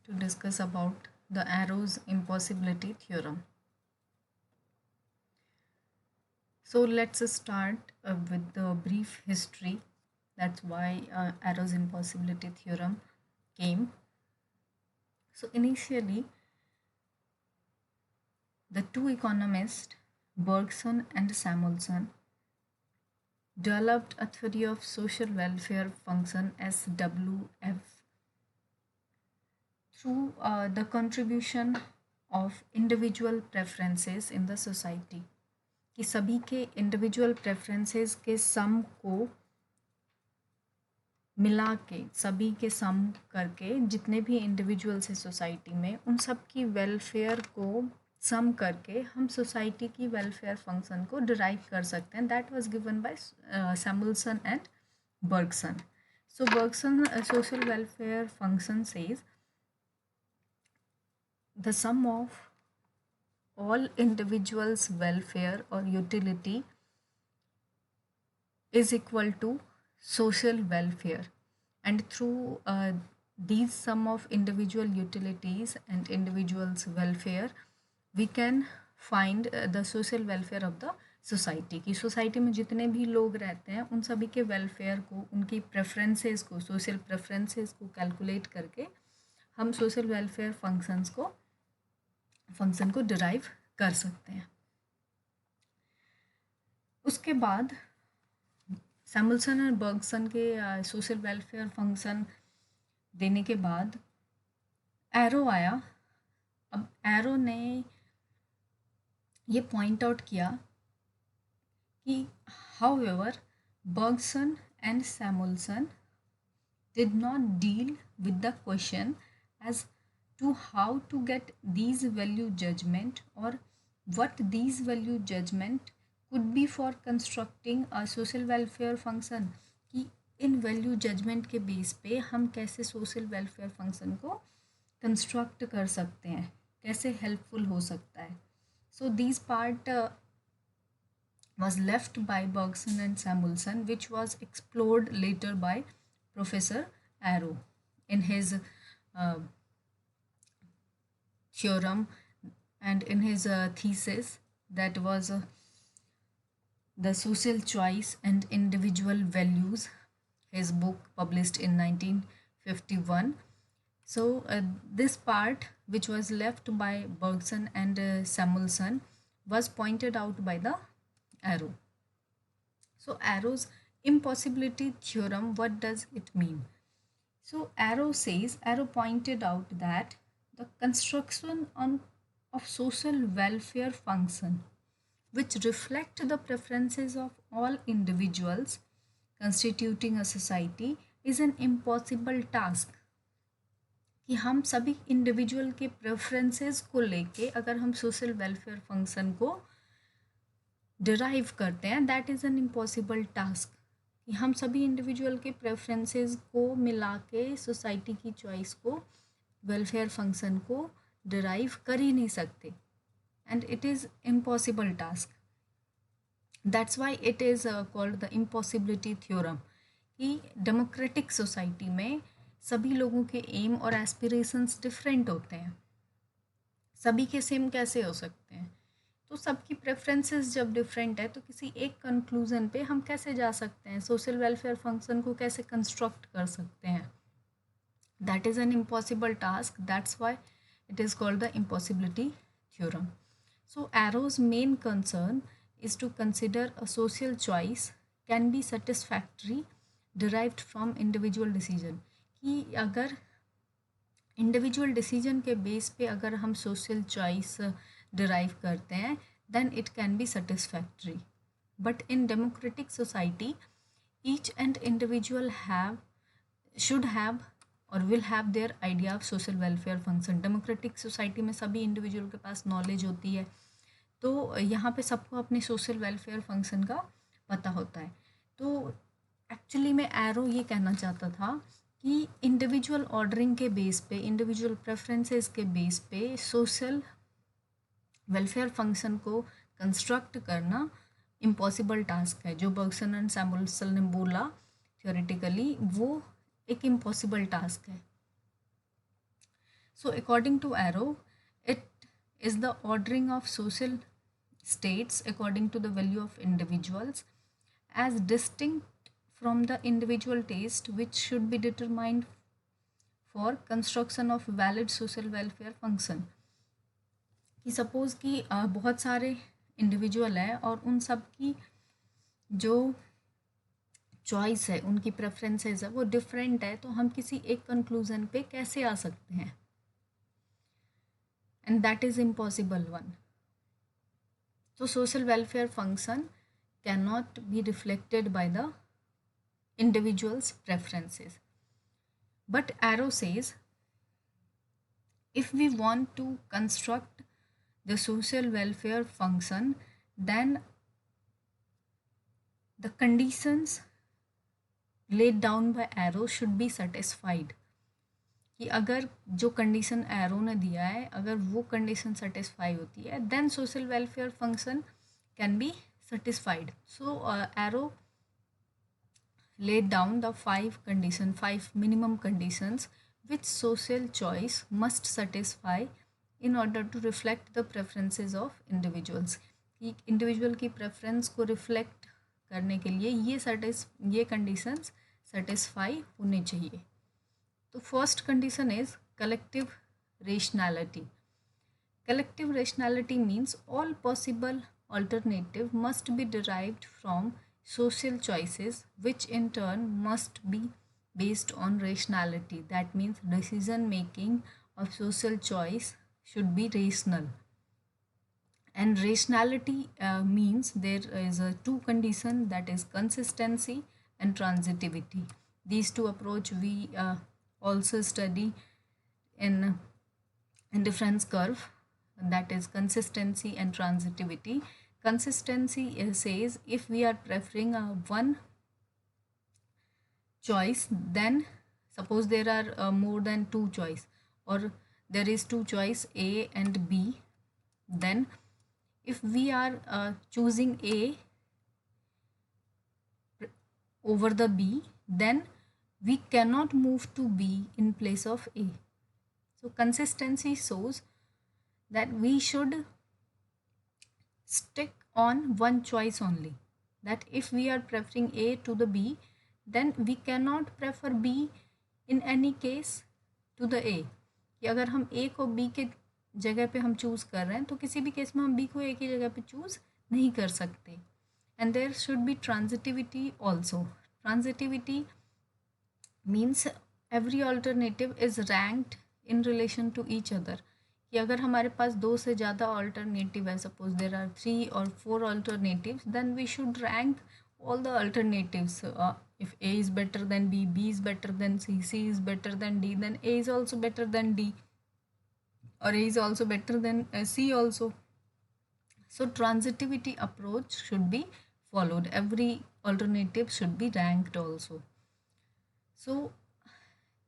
to discuss about the Arrow's impossibility theorem. So let's start with the brief history. That's why Arrow's impossibility theorem came. So initially, the two economists, Bergson and Samuelson, developed a theory of social welfare function SWF through the contribution of individual preferences in the society. कि सभी के individual preferences के सम को मिला के सभी के सम करके जितने भी इंडिविजुअल्स हैं सोसाइटी में उन सब की वेलफेयर को सम करके हम सोसाइटी की वेलफेयर फंक्शन को डिराइव कर सकते हैं. That was given by Samuelson and Bergson. So Bergson social welfare function says the sum of all individuals' welfare or utility is equal to social welfare, and through these sum of individual utilities and individuals' welfare we can find the social welfare of the society की. Society में जितने भी लोग रहते हैं उन सभी के वेलफेयर को, उनकी प्रेफरेंसेस को, सोशल प्रेफरेंसेस को कैलकुलेट करके हम सोशल वेलफेयर फंक्शन को डिराइव कर सकते हैं. उसके बाद सैमुअल्सन और बर्गसन के सोशल वेलफेयर फंक्शन देने के बाद एरो आया. अब एरो ने ये पॉइंट आउट किया कि however Bergson and Samuelson did not deal with the question as to how to get these value judgment or what these value judgment could be for constructing a social welfare function. कि इन value judgement के base पे हम कैसे social welfare function को construct कर सकते हैं, कैसे हेल्पफुल हो सकता है. So this part was left by Bergson and Samuelson, which was explored later by Professor Arrow in his theorem and in his thesis that was The Social Choice and Individual Values, his book published in 1951. So this part which was left by Bergson and Samuelson was pointed out by the Arrow. So Arrow's impossibility theorem, what does it mean? So Arrow pointed out that the construction of social welfare function which reflect the preferences of all individuals constituting a society is an impossible task. कि हम सभी individual के preferences को लेके अगर हम social welfare function को derive करते हैं, that is an impossible task. कि हम सभी इंडिविजुअल के प्रेफरेंसेस को मिला के सोसाइटी की चॉइस को, वेलफेयर फंक्शन को डिराइव कर ही नहीं सकते. And it is impossible task. That's why it is called the impossibility theorem. कि डेमोक्रेटिक सोसाइटी में सभी लोगों के एम और एस्पिरेशंस डिफरेंट होते हैं. सभी के सेम कैसे हो सकते हैं? तो सबकी प्रेफरेंसेस जब डिफरेंट है तो किसी एक कंक्लूजन पे हम कैसे जा सकते हैं, सोशल वेलफेयर फंक्शन को कैसे कंस्ट्रक्ट कर सकते हैं? That is an impossible task. That's why it is called the impossibility theorem. So arrows main concern is to consider a social choice can be satisfactory derived from individual decision. कि अगर individual decision के base पे अगर हम social choice derive करते हैं then it can be satisfactory. But in democratic society each and individual should have और will have their idea of social welfare function. Democratic society में सभी इंडिविजुअल के पास नॉलेज होती है, तो यहाँ पे सबको अपने सोशल वेलफेयर फंक्शन का पता होता है. तो एक्चुअली में एरो ये कहना चाहता था कि इंडिविजुअल ऑर्डरिंग के बेस पे, इंडिविजुअल प्रेफरेंसेस के बेस पे सोशल वेलफेयर फंक्शन को कंस्ट्रक्ट करना इम्पॉसिबल टास्क है. जो बर्गसन एंड सैमुअल्सन ने बोला थियोरेटिकली वो एक इम्पॉसिबल टास्क है. So according to Arrow, it is the ordering of social states according to the value of individuals as distinct from the individual taste, which should be determined for construction of valid social welfare function. कि suppose कि बहुत सारे individual हैं और उन सब की जो चॉइस है, उनकी प्रेफरेंसेस है, वो डिफरेंट है, तो हम किसी एक कंक्लूजन पे कैसे आ सकते हैं? And that is impossible one. So social welfare function cannot be reflected by the individual's preferences. But Arrow says, if we want to construct the social welfare function, then the conditions laid down by Arrow should be satisfied. कि अगर जो condition arrow ने दिया है, अगर वो condition satisfy होती है, then social welfare function can be satisfied. So Arrow laid down the five minimum conditions which social choice must satisfy in order to reflect the preferences of individuals. कि individual की preference को reflect करने के लिए ये conditions satisfy होने चाहिए. तो first condition is collective rationality. Collective rationality means all possible alternative must be derived from social choices, which in turn must be based on rationality. That means decision making of social choice should be rational. And rationality means there is a two condition, that is consistency and transitivity. These two approach we also study in difference curve, that is consistency and transitivity. Consistency says if we are preferring one choice, then suppose there are more than two choice, or there is two choice A and B, then if we are choosing A over the B, then we cannot move to B in place of A. So consistency shows that we should stick on one choice only. That if we are preferring A to the B, then we cannot prefer B in any case to the A. कि अगर हम A को B के जगह पे हम choose कर रहे हैं, तो किसी भी केस में हम B को A की जगह पे चूज़ नहीं कर सकते. And there should be transitivity also. Transitivity means every alternative is ranked in relation to each other. कि अगर हमारे पास दो से ज़्यादा अल्टरनेटिव है, suppose there are 3 or 4 alternatives, then we should rank all the alternatives. If A is better than B, B is better than C, C is better than D, then A is also better than D, or A is also better than C also. So transitivity approach should be followed. Every alternative should be ranked also. So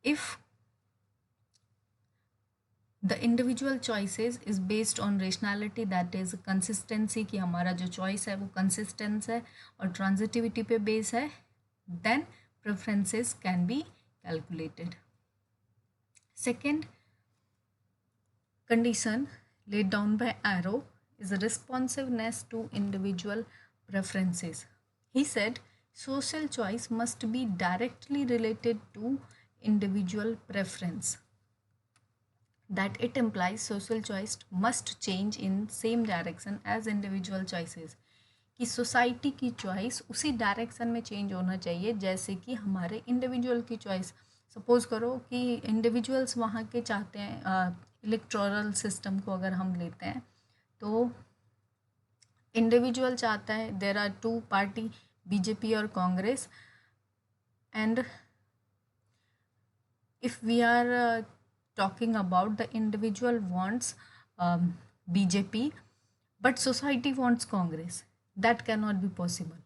if the individual choices is based on rationality, that is consistency, कि हमारा जो choice है वो consistent है और transitivity पे base है, then preferences can be calculated. Second condition laid down by Arrow is responsiveness to individual preferences. He said social choice must be directly related to individual preference. That it implies social choice must change in same direction as individual choices. कि society की choice उसी direction में change होना चाहिए जैसे कि हमारे individual की चॉइस. सपोज करो कि इंडिविजुअल्स वहाँ के चाहते हैं, इलेक्टोरल सिस्टम को अगर हम लेते हैं, तो इंडिविजुअल चाहता है, there are two party, BJP और Congress, and if we are talking about the individual wants BJP, but society wants Congress. That cannot be possible.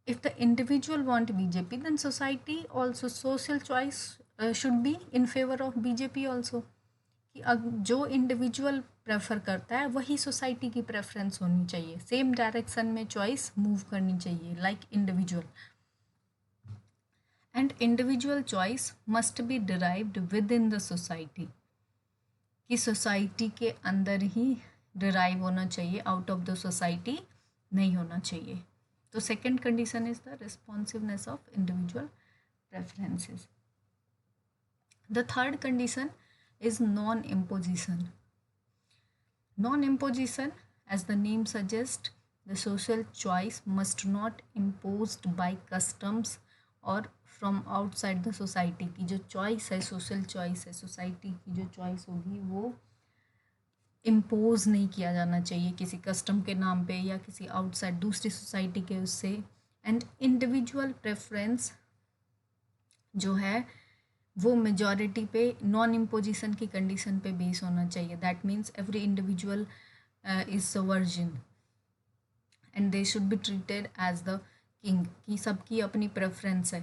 If the individual want BJP, then society also, social choice should be in favor of BJP also. कि जो individual prefer करता है वही society की preference होनी चाहिए, same direction में choice move करनी चाहिए like individual. And individual choice must be derived within the society. कि सोसाइटी के अंदर ही डिराइव होना चाहिए, आउट ऑफ द सोसाइटी नहीं होना चाहिए। तो second condition is the responsiveness of individual preferences. The third condition is non-imposition. Non-imposition, as the name suggests, the social choice must not imposed by customs or from outside the society। की जो choice है, social choice है, society की जो choice होगी वो impose नहीं किया जाना चाहिए किसी कस्टम के नाम पे या किसी आउटसाइड दूसरी सोसाइटी के उससे। एंड इंडिविजुअल प्रेफरेंस जो है वो मेजॉरिटी पे नॉन इम्पोजिशन की कंडीशन पे बेस होना चाहिए। That means every individual is sovereign and they should be treated as the king, कि सबकी अपनी प्रेफरेंस है,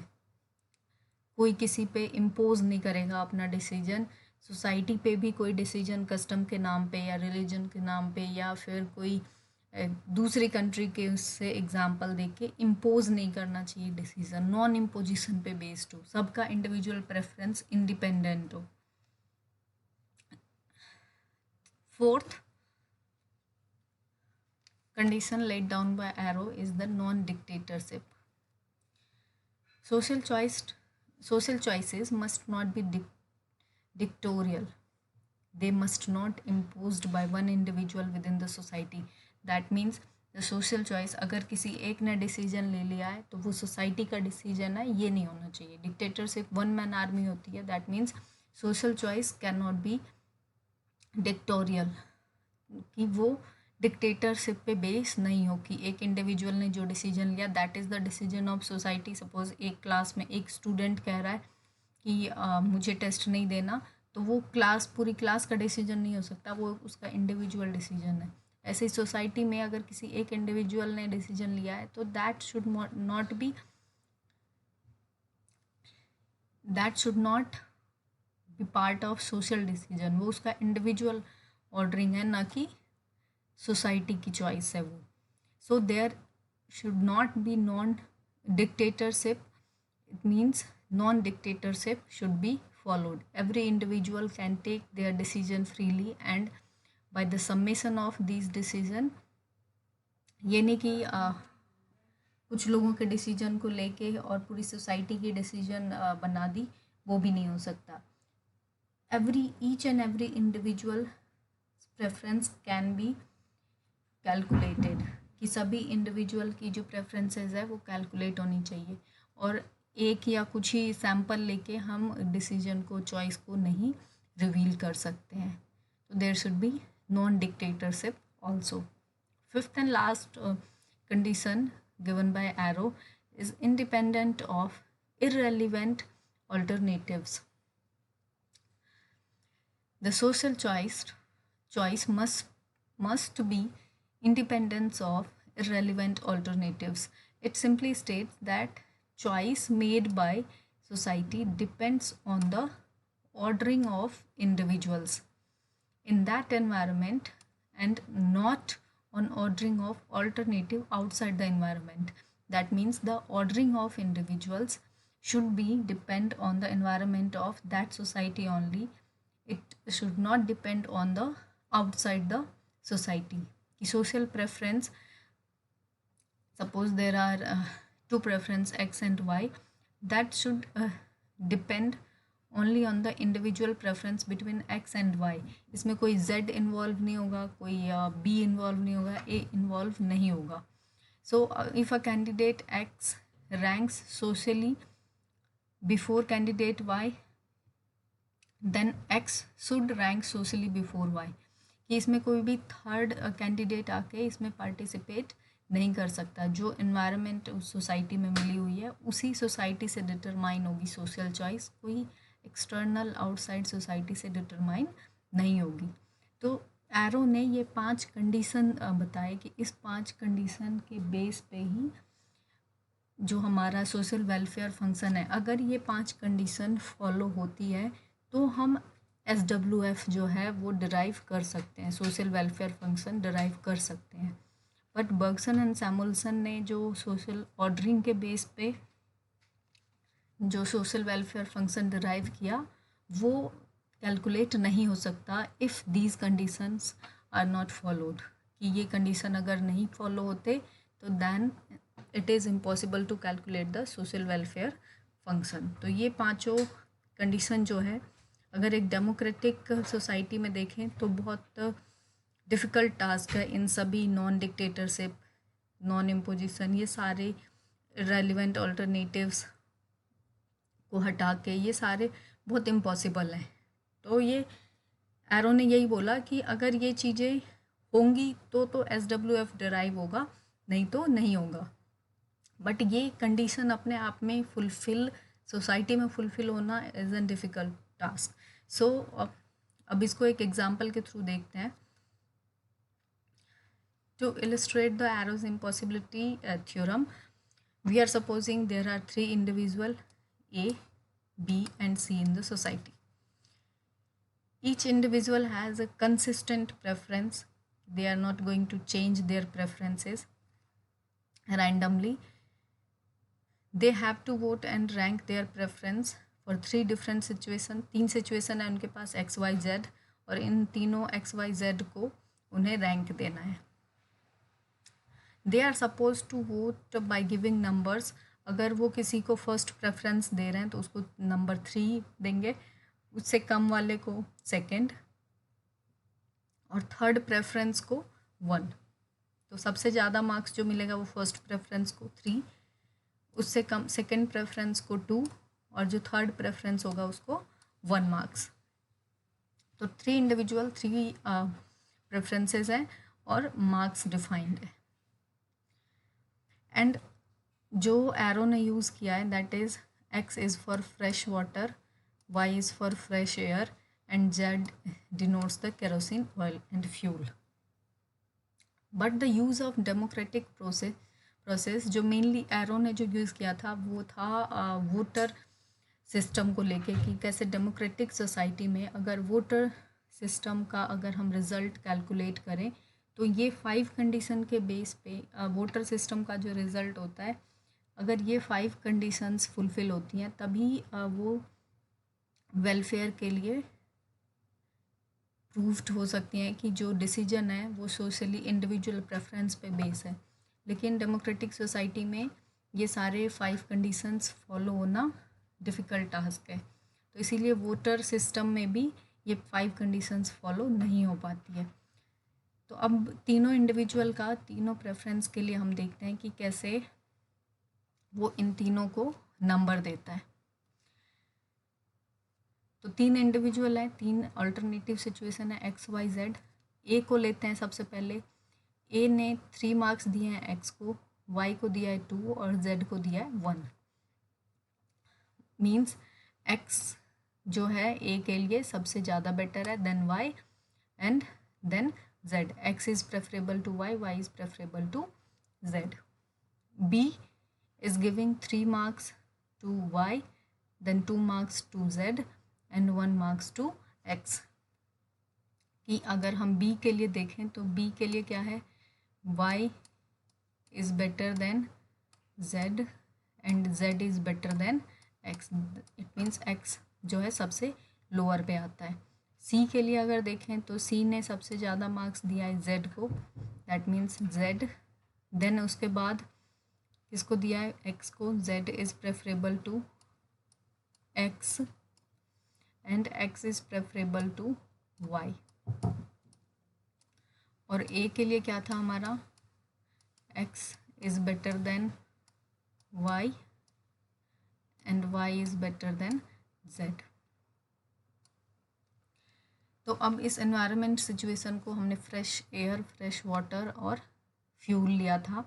कोई किसी पे इम्पोज नहीं करेगा अपना डिसीजन। सोसाइटी पे भी कोई डिसीजन कस्टम के नाम पे या रिलीजन के नाम पे या फिर कोई दूसरी कंट्री के उससे एग्जाम्पल दे के इम्पोज नहीं करना चाहिए डिसीजन। नॉन इम्पोजिशन पे बेस्ड हो, सबका इंडिविजुअल प्रेफरेंस इंडिपेंडेंट हो। Fourth condition laid down by Arrow is the non-dictatorship. Social choices must not be dictatorial. They must not imposed by one individual within the society. That means the social choice अगर किसी एक ने decision ले लिया है तो वो society का डिसीजन है, ये नहीं होना चाहिए। डिक्टेटरशिप वन मैन आर्मी होती है। That means social choice can not be dictatorial, कि वो डिक्टेटरशिप पे बेस नहीं हो कि एक इंडिविजुअल ने जो डिसीजन लिया that is the decision of society. Suppose एक क्लास में एक स्टूडेंट कह रहा है कि मुझे टेस्ट नहीं देना, तो वो पूरी क्लास का डिसीजन नहीं हो सकता, वो उसका इंडिविजुअल डिसीजन है। ऐसे ही सोसाइटी में अगर किसी एक इंडिविजुअल ने डिसीजन लिया है तो that should not B part of social decision. वो उसका इंडिविजुअल ऑर्डरिंग है, ना कि सोसाइटी की चॉइस है वो। So there should not be non dictatorship. It means non dictatorship should be followed. Every individual can take their decision freely and by the summation of these decision, ये नहीं कि कुछ लोगों के डिसीजन को लेके और पूरी सोसाइटी की डिसीजन बना दी, वो भी नहीं हो सकता। each and every individual preference can be calculated, कि सभी इंडिविजुअल की जो प्रेफरेंसेस है वो कैलकुलेट होनी चाहिए और एक या कुछ ही सैम्पल लेके हम डिसीजन को, चॉइस को नहीं रिवील कर सकते हैं। तो there should be non dictatorship also. Fifth and last condition given by Arrow is independent of irrelevant alternatives. The social choice must be independent of irrelevant alternatives. It simply states that choice made by society depends on the ordering of individuals in that environment and not on ordering of alternative outside the environment. That means the ordering of individuals should be depend on the environment of that society only. It should not depend on the outside the society. Social preference, suppose there are two preference x and y, that should depend only on the individual preference between x and y. इसमें कोई z involve नहीं होगा, कोई b involve नहीं होगा, a involve नहीं होगा. So if a candidate x ranks socially before candidate y, then x should rank socially before y. कि इसमें कोई भी थर्ड कैंडिडेट आके इसमें पार्टिसिपेट नहीं कर सकता. जो इन्वायरमेंट उस सोसाइटी में मिली हुई है उसी सोसाइटी से डिटरमाइन होगी सोशल चॉइस, कोई एक्सटर्नल आउटसाइड सोसाइटी से डिटरमाइन नहीं होगी. तो एरो ने ये 5 कंडीशन बताए कि इस 5 कंडीशन के बेस पे ही जो हमारा सोशल वेलफेयर फंक्शन है, अगर ये 5 कंडीशन फॉलो होती है तो हम SWF जो है वो डिराइव कर सकते हैं, सोशल वेलफेयर फंक्शन डिराइव कर सकते हैं. बट बर्गसन एंड सैमुअल्सन ने जो सोशल ऑर्डरिंग के बेस पे जो सोशल वेलफेयर फंक्शन डिराइव किया वो कैलकुलेट नहीं हो सकता if these conditions are not followed, कि ये कंडीशन अगर नहीं फॉलो होते तो then it is impossible to calculate the social welfare function. तो ये पांचों कंडीशन जो है अगर एक डेमोक्रेटिक सोसाइटी में देखें तो बहुत डिफ़िकल्ट टास्क है इन सभी नॉन डिक्टेटरशिप, नॉन इम्पोजिशन, ये सारे रेलिवेंट ऑल्टरनेटिव्स को हटा के ये सारे बहुत इम्पॉसिबल हैं। तो ये एरो ने यही बोला कि अगर ये चीज़ें होंगी तो SWF डिराइव होगा, नहीं तो नहीं होगा। बट ये कंडीशन अपने आप में फुलफ़िल, सोसाइटी में फुलफ़िल होना इज़ एन डिफ़िकल्ट टास्क। सो अब इसको एक एग्जांपल के थ्रू देखते हैं। To illustrate the Arrow's impossibility theorem, we are supposing there are three individuals A, B and C in the society. Each individual has a consistent preference. They are not going to change their preferences randomly. They have to vote and rank their preference for three different situations. तीन situation है उनके पास XYZ, और इन तीनों XYZ को उन्हें rank देना है। They are suppose to vote by giving numbers. अगर वो किसी को फर्स्ट प्रेफरेंस दे रहे हैं तो उसको नंबर 3 देंगे, उससे कम वाले को सेकंड, और थर्ड प्रेफरेंस को 1। तो सबसे ज़्यादा मार्क्स जो मिलेगा वो फर्स्ट प्रेफरेंस को 3, उससे कम सेकंड प्रेफरेंस को 2, और जो थर्ड प्रेफरेंस होगा उसको 1 मार्क्स। तो 3 इंडिविजुअल 3 प्रेफरेंसेस हैं और मार्क्स डिफाइंड है। एंड जो एरो ने यूज़ किया है that is X is for fresh water, Y is for fresh air and Z denotes the kerosene oil and fuel. But the use of democratic process जो mainly arrow ने जो use किया था वो था वोटर सिस्टम को लेके, कि कैसे डेमोक्रेटिक सोसाइटी में अगर वोटर सिस्टम का अगर हम रिज़ल्ट कैलकुलेट करें तो ये 5 कंडीशन के बेस पे वोटर सिस्टम का जो रिज़ल्ट होता है, अगर ये 5 कंडीशंस फुलफ़िल होती हैं तभी वो वेलफेयर के लिए प्रूव्ड हो सकती हैं कि जो डिसीजन है वो सोशली इंडिविजुअल प्रेफरेंस पे बेस है। लेकिन डेमोक्रेटिक सोसाइटी में ये सारे 5 कंडीशंस फॉलो होना डिफ़िकल्ट टास्क है, तो इसीलिए वोटर सिस्टम में भी ये 5 कंडीशंस फॉलो नहीं हो पाती है। तो अब तीनों इंडिविजुअल का तीनों प्रेफरेंस के लिए हम देखते हैं कि कैसे वो इन तीनों को नंबर देता है। तो 3 इंडिविजुअल है, 3 अल्टरनेटिव सिचुएशन है XYZ। ए को लेते हैं सबसे पहले। ए ने 3 मार्क्स दिए हैं X को, Y को दिया है 2 और Z को दिया है 1। मीन्स X जो है ए के लिए सबसे ज़्यादा बेटर है than Y and then Z. X is preferable to Y, Y is preferable to Z. B is giving 3 marks to Y, then 2 marks to Z and 1 marks to X. कि अगर हम B के लिए देखें तो B के लिए क्या है, Y is better than Z and Z is better than X. It means X जो है सबसे लोअर पे आता है। सी के लिए अगर देखें तो सी ने सबसे ज़्यादा मार्क्स दिया है जेड को, दैट मीन्स जेड। देन उसके बाद किसको दिया है, एक्स को। Z is preferable to X and X is preferable to Y. और ए के लिए क्या था हमारा, X is better than Y and Y is better than Z. तो अब इस एनवायरनमेंट सिचुएशन को हमने फ्रेश एयर, फ्रेश वाटर और फ्यूल लिया था।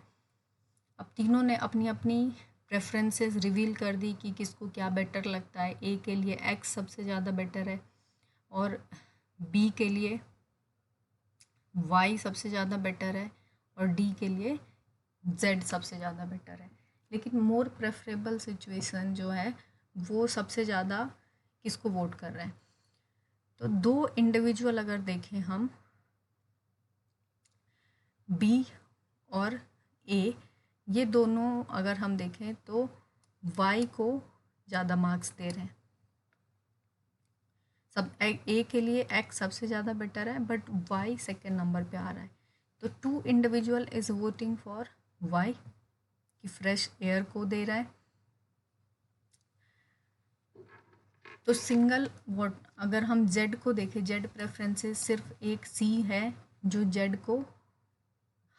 अब तीनों ने अपनी अपनी प्रेफरेंसेस रिवील कर दी कि किसको क्या बेटर लगता है। ए के लिए एक्स सबसे ज़्यादा बेटर है और बी के लिए वाई सबसे ज़्यादा बेटर है और डी के लिए जेड सबसे ज़्यादा बेटर है। लेकिन मोर प्रेफरेबल सिचुएशन जो है वो सबसे ज़्यादा किसको वोट कर रहे हैं। तो 2 इंडिविजुअल अगर देखें हम, बी और ए, ये दोनों अगर हम देखें तो वाई को ज़्यादा मार्क्स दे रहे हैं। सब ए के लिए एक्स सबसे ज़्यादा बेटर है, बट वाई सेकेंड नंबर पे आ रहा है। तो 2 individual is voting for Y कि फ्रेश एयर को दे रहा है। तो सिंगल वोट, अगर हम जेड को देखें, जेड प्रेफरेंसेस सिर्फ एक सी है जो जेड को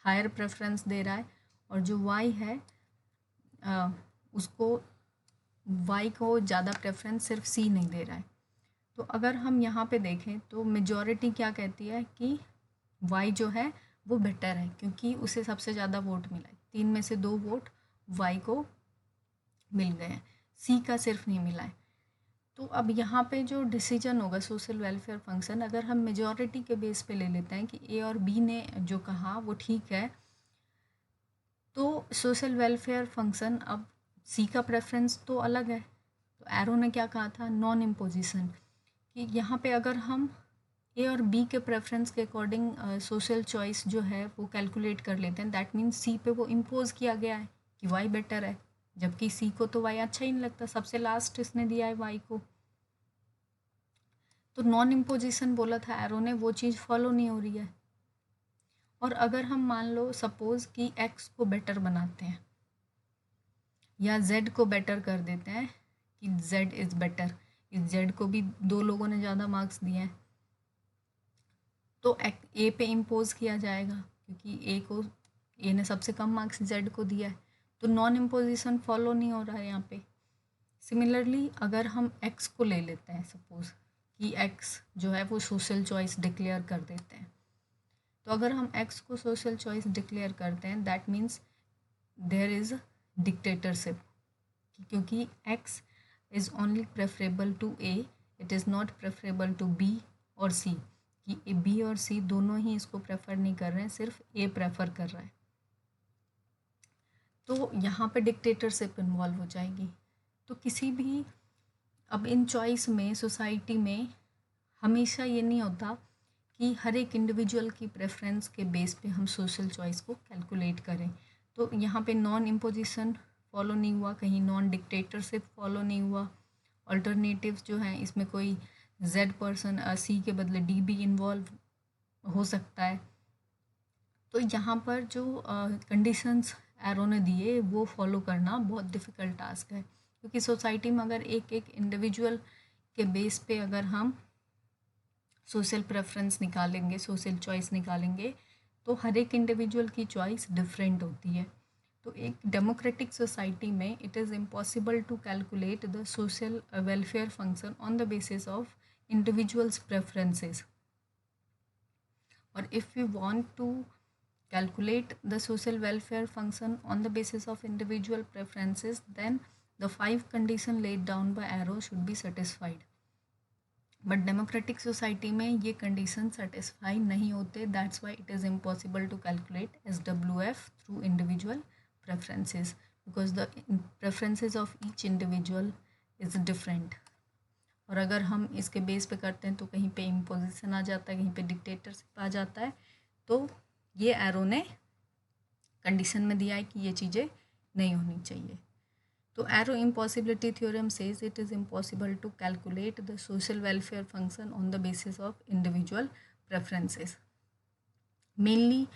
हायर प्रेफरेंस दे रहा है, और जो वाई है उसको वाई को ज़्यादा प्रेफरेंस सिर्फ सी नहीं दे रहा है। तो अगर हम यहाँ पे देखें तो मेजॉरिटी क्या कहती है कि वाई जो है वो बेटर है, क्योंकि उसे सबसे ज़्यादा वोट मिला है। 3 में से 2 वोट वाई को मिल गए हैं, सी का सिर्फ नहीं मिला है। तो अब यहाँ पे जो डिसीजन होगा सोशल वेलफेयर फंक्शन, अगर हम मेजॉरिटी के बेस पे ले लेते हैं कि ए और बी ने जो कहा वो ठीक है, तो सोशल वेलफेयर फंक्शन, अब सी का प्रेफरेंस तो अलग है। तो एरो ने क्या कहा था, नॉन इम्पोजिशन, कि यहाँ पे अगर हम ए और बी के प्रेफरेंस के अकॉर्डिंग सोशल चॉइस जो है वो कैलकुलेट कर लेते हैं, दैट मीन्स सी पे वो इम्पोज किया गया है कि वाई बेटर है, जबकि सी को तो वाई अच्छा ही नहीं लगता, सबसे लास्ट इसने दिया है वाई को। तो नॉन इम्पोजिशन बोला था एरो ने, वो चीज़ फॉलो नहीं हो रही है। और अगर हम मान लो सपोज कि एक्स को बेटर बनाते हैं या जेड को बेटर कर देते हैं कि जेड इज़ बेटर, इस जेड को भी 2 लोगों ने ज़्यादा मार्क्स दिए हैं, तो ए पे इम्पोज किया जाएगा, क्योंकि ए ने सबसे कम मार्क्स जेड को दिया है। तो नॉन इम्पोजिशन फॉलो नहीं हो रहा है यहाँ पे। सिमिलरली अगर हम एक्स को ले लेते हैं, सपोज कि एक्स जो है वो सोशल चॉइस डिक्लेयर कर देते हैं, तो अगर हम एक्स को सोशल चॉइस डिक्लेयर करते हैं, that means there is dictatorship, क्योंकि X is only preferable to A, it is not preferable to B और सी, कि बी और सी दोनों ही इसको प्रेफर नहीं कर रहे हैं, सिर्फ ए प्रेफर कर रहा है। तो यहाँ पे डिक्टेटरशिप इन्वॉल्व हो जाएगी। तो किसी भी, अब इन चॉइस में सोसाइटी में हमेशा ये नहीं होता कि हर एक इंडिविजुअल की प्रेफरेंस के बेस पे हम सोशल चॉइस को कैलकुलेट करें। तो यहाँ पे नॉन इम्पोजिशन फॉलो नहीं हुआ, कहीं नॉन डिक्टेटरशिप फॉलो नहीं हुआ। अल्टरनेटिव्स जो हैं, इसमें कोई जेड पर्सन सी के बदले डी भी इन्वॉल्व हो सकता है। तो यहाँ पर जो कंडीशंस एरो ने दिए वो फॉलो करना बहुत डिफ़िकल्ट टास्क है, क्योंकि सोसाइटी में अगर एक एक इंडिविजुअल के बेस पे अगर हम सोशल प्रेफरेंस निकालेंगे, सोशल चॉइस निकालेंगे, तो हर एक इंडिविजुअल की चॉइस डिफरेंट होती है। तो एक डेमोक्रेटिक सोसाइटी में it is impossible to calculate the social welfare function on the basis of individuals preferences. और if we want to calculate the social welfare function on the basis of individual preferences, then the 5 conditions laid down by arrow should be satisfied. But democratic society में ये condition satisfy नहीं होते, that's why it is impossible to calculate SWF through individual preferences, because the preferences of each individual is different. और अगर हम इसके base पे करते हैं तो कहीं पे इम्पोजिशन आ जाता है, कहीं पे डिक्टेटरशिप आ जाता है। तो ये एरो ने कंडीशन में दिया है कि ये चीज़ें नहीं होनी चाहिए। तो Arrow impossibility theorem says it is impossible to calculate the social welfare function on the basis of individual preferences. Mainly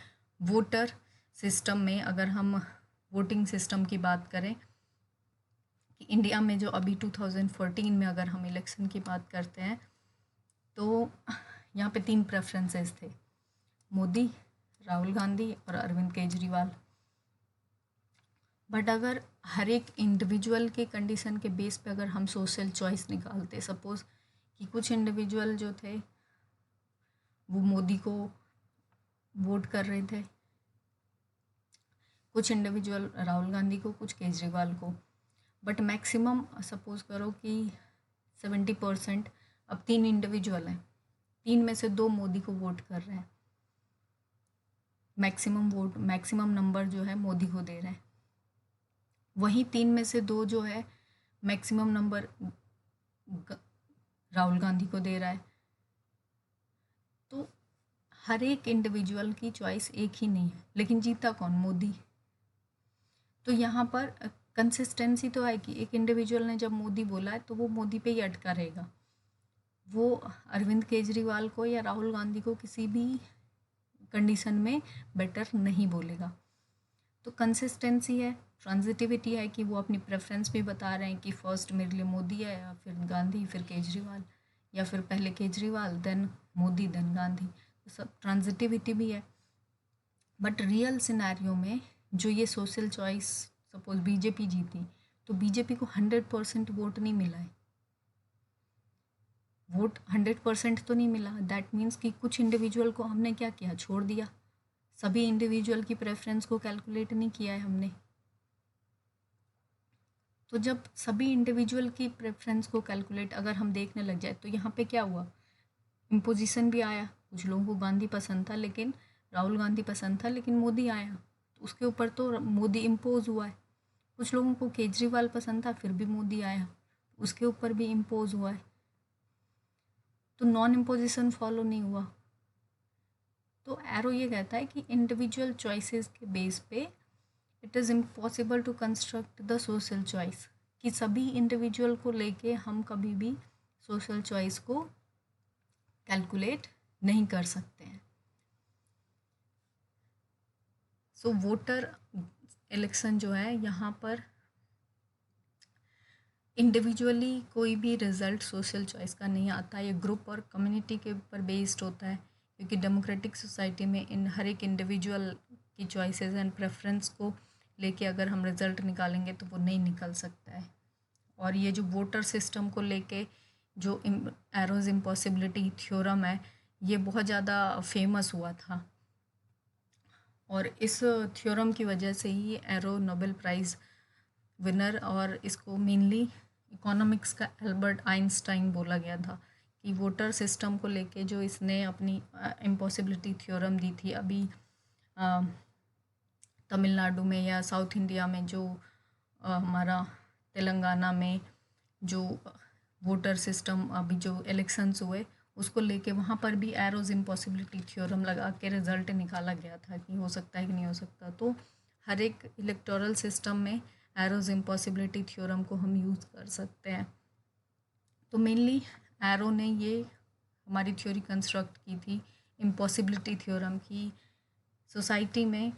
voter system में, अगर हम वोटिंग सिस्टम की बात करें कि इंडिया में जो अभी 2014 में अगर हम इलेक्शन की बात करते हैं, तो यहाँ पे 3 प्रेफरेंसेस थे, मोदी, राहुल गांधी और अरविंद केजरीवाल। बट अगर हर एक इंडिविजुअल के कंडीशन के बेस पे अगर हम सोशल चॉइस निकालते, सपोज़ कि कुछ इंडिविजुअल जो थे वो मोदी को वोट कर रहे थे, कुछ इंडिविजुअल राहुल गांधी को, कुछ केजरीवाल को, बट मैक्सिमम सपोज़ करो कि 70%, अब 3 इंडिविजुअल हैं, 3 में से 2 मोदी को वोट कर रहे हैं, मैक्सिमम नंबर जो है मोदी को दे रहे हैं। वहीं 3 में से 2 जो है मैक्सिमम नंबर राहुल गांधी को दे रहा है। तो हर एक इंडिविजुअल की चॉइस एक ही नहीं है, लेकिन जीता कौन? मोदी। तो यहाँ पर कंसिस्टेंसी तो है कि एक इंडिविजुअल ने जब मोदी बोला है तो वो मोदी पे ही अटका रहेगा, वो अरविंद केजरीवाल को या राहुल गांधी को किसी भी कंडीशन में बेटर नहीं बोलेगा। तो कंसिस्टेंसी है, ट्रांजिटिविटी है कि वो अपनी प्रेफरेंस भी बता रहे हैं कि फर्स्ट मेरे लिए मोदी है, या फिर गांधी, फिर केजरीवाल, या फिर पहले केजरीवाल देन मोदी देन गांधी। तो सब ट्रांजिटिविटी भी है। बट रियल सिनेरियो में जो ये सोशल चॉइस, सपोज बीजेपी जीती, तो बीजेपी को 100% वोट नहीं मिला है। वोट 100% तो नहीं मिला, दैट मीन्स कि कुछ इंडिविजुअल को हमने क्या किया, छोड़ दिया। सभी इंडिविजुअल की प्रेफरेंस को कैलकुलेट नहीं किया है हमने। तो जब सभी इंडिविजुअल की प्रेफरेंस को कैलकुलेट अगर हम देखने लग जाए, तो यहाँ पे क्या हुआ, इम्पोजिशन भी आया। कुछ लोगों को गांधी पसंद था, लेकिन राहुल गांधी पसंद था, लेकिन मोदी आया, तो उसके ऊपर तो मोदी इम्पोज हुआ है। कुछ लोगों को केजरीवाल पसंद था, फिर भी मोदी आया, उसके ऊपर भी इम्पोज हुआ है। तो नॉन इम्पोजिशन फॉलो नहीं हुआ। तो एरो ये कहता है कि इंडिविजुअल चॉइसेस के बेस पे it is impossible to construct the social choice, कि सभी इंडिविजुअल को लेके हम कभी भी सोशल चॉइस को कैलकुलेट नहीं कर सकते हैं। सो वोटर इलेक्शन जो है, यहाँ पर इंडिविजुअली कोई भी रिजल्ट सोशल चॉइस का नहीं आता, ये ग्रुप और कम्युनिटी के ऊपर बेस्ड होता है, क्योंकि डेमोक्रेटिक सोसाइटी में इन हर एक इंडिविजुअल की चॉइसेस एंड प्रेफरेंस को लेके अगर हम रिजल्ट निकालेंगे तो वो नहीं निकल सकता है। और ये जो वोटर सिस्टम को लेके जो एरोज इम्पॉसिबिलिटी थ्योरम है, ये बहुत ज़्यादा फेमस हुआ था, और इस थ्योरम की वजह से ही एरो नोबेल प्राइज़ विनर, और इसको मेनली इकोनॉमिक्स का एल्बर्ट आइंस्टाइन बोला गया था, कि वोटर सिस्टम को लेके जो इसने अपनी इम्पॉसिबिलिटी थ्योरम दी थी। अभी तमिलनाडु में या साउथ इंडिया में जो हमारा तेलंगाना में जो वोटर सिस्टम अभी जो इलेक्शंस हुए, उसको लेके वहाँ पर भी एरोज इम्पॉसिबिलिटी थ्योरम लगा के रिजल्ट निकाला गया था कि हो सकता है कि नहीं हो सकता। तो हर एक इलेक्टोरल सिस्टम में एरोज इम्पॉसिबिलिटी थ्योरम को हम यूज़ कर सकते हैं। तो मेनली एरो ने ये हमारी थ्योरी कंस्ट्रक्ट की थी इम्पॉसिबिलिटी थ्योरम की, सोसाइटी में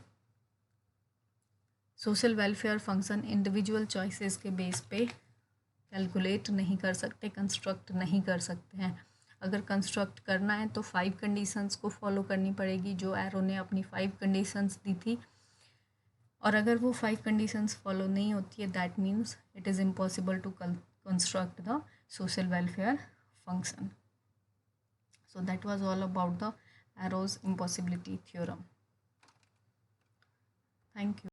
social welfare function individual choices के बेस पे कैलकुलेट नहीं कर सकते, कंस्ट्रक्ट नहीं कर सकते हैं। अगर कंस्ट्रक्ट करना है तो 5 कंडीशंस को फॉलो करनी पड़ेगी, जो एरो ने अपनी 5 कंडीशंस दी थी, और अगर वो 5 कंडीशंस फॉलो नहीं होती है, that means it is impossible to construct the social welfare function. So that was all about the Arrow's impossibility theorem. Thank you.